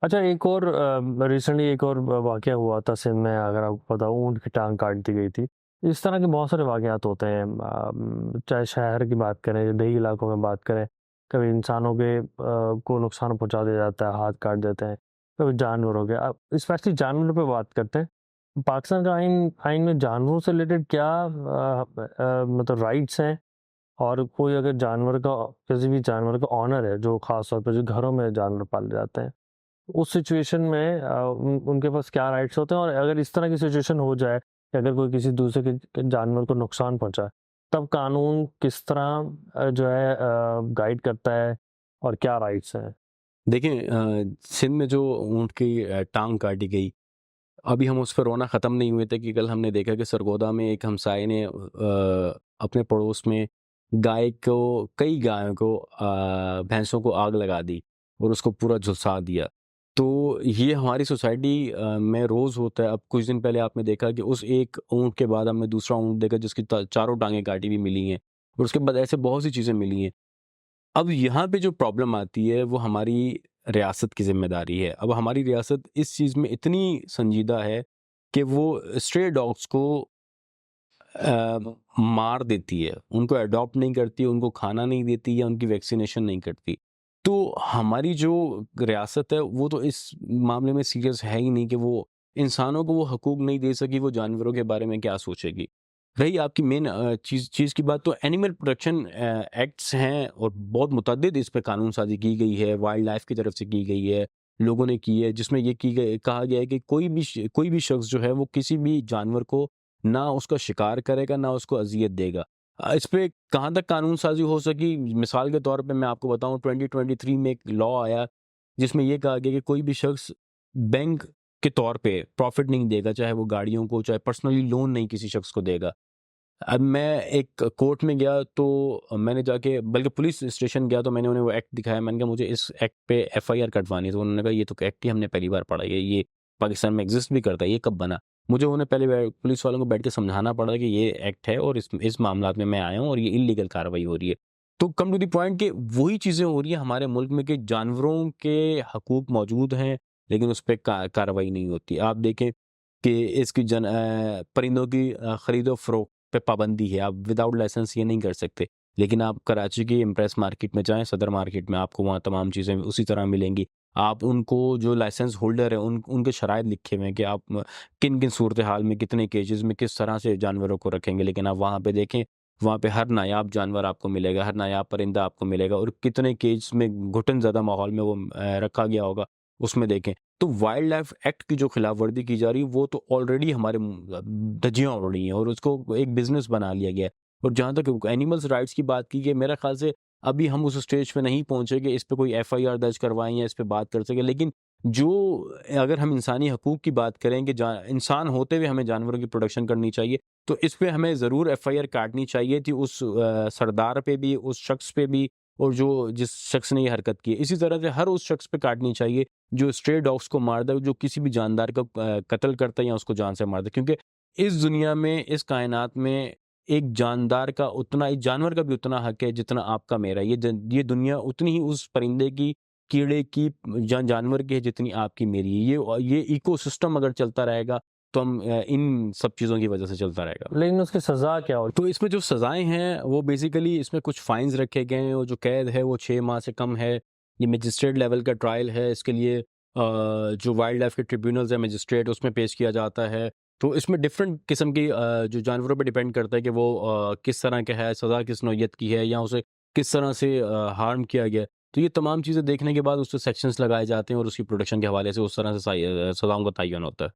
अच्छा, एक और रिसेंटली एक और वाक़या हुआ था सिंध में, अगर आपको पता हो, ऊँट की टाँग काट दी गई थी। इस तरह के बहुत सारे वाक़यात होते हैं, चाहे शहर की बात करें या देही इलाकों में बात करें, कभी इंसानों के को नुकसान पहुँचा दिया जाता है, हाथ काट देते हैं, कभी जानवरों के। अब स्पेशली जानवरों पे बात करते हैं। पाकिस्तान का आइन आइन में जानवरों से रिलेटेड क्या मतलब राइट्स हैं? और कोई अगर जानवर का, किसी भी जानवर का ऑनर है, जो ख़ास तौर पे जो घरों में जानवर पाले जाते हैं, उस सिचुएशन में उनके पास क्या राइट्स होते हैं? और अगर इस तरह की सिचुएशन हो जाए कि अगर कोई किसी दूसरे के जानवर को नुकसान पहुँचाए, तब कानून किस तरह जो है गाइड करता है और क्या राइट्स हैं? देखिए सिंध में जो ऊँट की टाँग काटी गई, अभी हम उस पे रोना ख़त्म नहीं हुए थे कि कल हमने देखा कि सरगोदा में एक हमसाये ने अपने पड़ोस में कई गायों को भैंसों को आग लगा दी और उसको पूरा झुलसा दिया। तो ये हमारी सोसाइटी में रोज़ होता है। अब कुछ दिन पहले आपने देखा कि उस एक ऊँट के बाद हमने दूसरा ऊँट देखा जिसकी चारों टाँगें काटी हुई मिली हैं और उसके बाद ऐसे बहुत सी चीज़ें मिली हैं। अब यहाँ पे जो प्रॉब्लम आती है वो हमारी रियासत की ज़िम्मेदारी है। अब हमारी रियासत इस चीज़ में इतनी संजीदा है कि वो स्ट्रे डॉग्स को मार देती है, उनको अडॉप्ट नहीं करती, उनको खाना नहीं देती या उनकी वैक्सीनेशन नहीं करती। तो हमारी जो रियासत है वो तो इस मामले में सीरियस है ही नहीं कि वो इंसानों को वो हकूक नहीं दे सकी, वो जानवरों के बारे में क्या सोचेगी। रही आपकी मेन चीज़ चीज़ की बात, तो एनिमल प्रोटेक्शन एक्ट्स हैं और बहुत मुतअद्दिद इस पे कानून साज़ी की गई है, वाइल्ड लाइफ़ की तरफ से की गई है, लोगों ने की है, जिसमें ये कहा गया है कि कोई भी शख्स जो है वो किसी भी जानवर को ना उसका शिकार करेगा, ना उसको अज़ियत देगा। इस पे कहाँ तक कानून साज़ी हो सकी, मिसाल के तौर पे मैं आपको बताऊँ, 2023 में एक लॉ आया, जिसमें ये कहा गया कि कोई भी शख्स बैंक के तौर पे प्रॉफ़िट नहीं देगा, चाहे वो गाड़ियों को, चाहे पर्सनली लोन नहीं किसी शख्स को देगा। अब मैं एक कोर्ट में गया तो मैंने जाके, बल्कि पुलिस स्टेशन गया, तो मैंने उन्हें वो एक्ट दिखाया। मैंने कहा मुझे इस एक्ट पे एफआईआर कटवानी है। तो उन्होंने कहा ये तो एक्ट ही हमने पहली बार पढ़ा है, ये पाकिस्तान में एग्ज़िस्ट भी करता है, ये कब बना? मुझे उन्हें पहले पुलिस वालों को बैठ के समझाना पड़ा कि ये एक्ट है और इस मामलात में मैं आया हूँ और ये इल्लीगल कार्रवाई हो रही है। तो कम टू द पॉइंट कि वही चीज़ें हो रही है हमारे मुल्क में कि जानवरों के हकूक मौजूद हैं, लेकिन उस पे कार्रवाई नहीं होती। आप देखें कि परिंदों की खरीदो-फ़रोख्त पे पाबंदी है, आप विदाउट लाइसेंस ये नहीं कर सकते। लेकिन आप कराची की इम्प्रेस मार्केट में जाएँ, सदर मार्केट में, आपको वहाँ तमाम चीज़ें उसी तरह मिलेंगी। आप उनको, जो लाइसेंस होल्डर हैं, उनके शराइत लिखे हुए हैं कि आप किन-किन सूरत-ए-हाल में, कितने केजेज़ में, किस तरह से जानवरों को रखेंगे। लेकिन आप वहाँ पे देखें, वहाँ पे हर नायाब जानवर आपको मिलेगा, हर नायाब परिंदा आपको मिलेगा और कितने केज में घुटन-ज़दा माहौल में वो रखा गया होगा, उसमें देखें। तो वाइल्ड लाइफ एक्ट की जो खिलाफवर्दी की जा रही है, वो तो ऑलरेडी हमारे धज्जियां उड़ रही हैं और उसको एक बिजनेस बना लिया गया है। और जहाँ तक एनिमल्स राइट्स की बात की गई, मेरा ख्याल से अभी हम उस स्टेज पे नहीं पहुंचे कि इस पे कोई एफआईआर दर्ज करवाएं या इस पे बात कर सके। लेकिन जो, अगर हम इंसानी हकूक की बात करें कि इंसान होते हुए हमें जानवरों की प्रोटेक्शन करनी चाहिए, तो इस पे हमें ज़रूर एफआईआर काटनी चाहिए थी, उस सरदार पे भी, उस शख्स पे भी, और जो जिस शख्स ने ये हरकत की है। इसी तरह से हर उस शख्स पे काटनी चाहिए जो स्ट्रे डॉग्स को मार दे, जो किसी भी जानदार का कत्ल करता है या उसको जान से मार दे। क्योंकि इस दुनिया में, इस कायनात में एक जानदार का उतना, एक जानवर का भी उतना हक है जितना आपका मेरा। ये दुनिया उतनी ही उस परिंदे की, कीड़े की, जानवर की है जितनी आपकी मेरी है। ये इकोसिस्टम अगर चलता रहेगा तो हम इन सब चीज़ों की वजह से चलता रहेगा। लेकिन उसकी सज़ा क्या हो? तो इसमें जो सज़ाएँ हैं वो बेसिकली, इसमें कुछ फ़ाइन्स रखे गए हैं और जो कैद है वो 6 माह से कम है। ये मजिस्ट्रेट लेवल का ट्रायल है, इसके लिए जो वाइल्ड लाइफ़ के ट्रिब्यूनल्स हैं, मजिस्ट्रेट, उसमें पेश किया जाता है। तो इसमें डिफ़रेंट किस्म की जो जानवरों पे डिपेंड करता है कि वो किस तरह का है, सज़ा किस नौइयत की है या उसे किस तरह से हार्म किया गया है। तो ये तमाम चीज़ें देखने के बाद उसपे सेक्शंस लगाए जाते हैं और उसकी प्रोटेक्शन के हवाले से उस तरह से सज़ाओं का तयन होता है।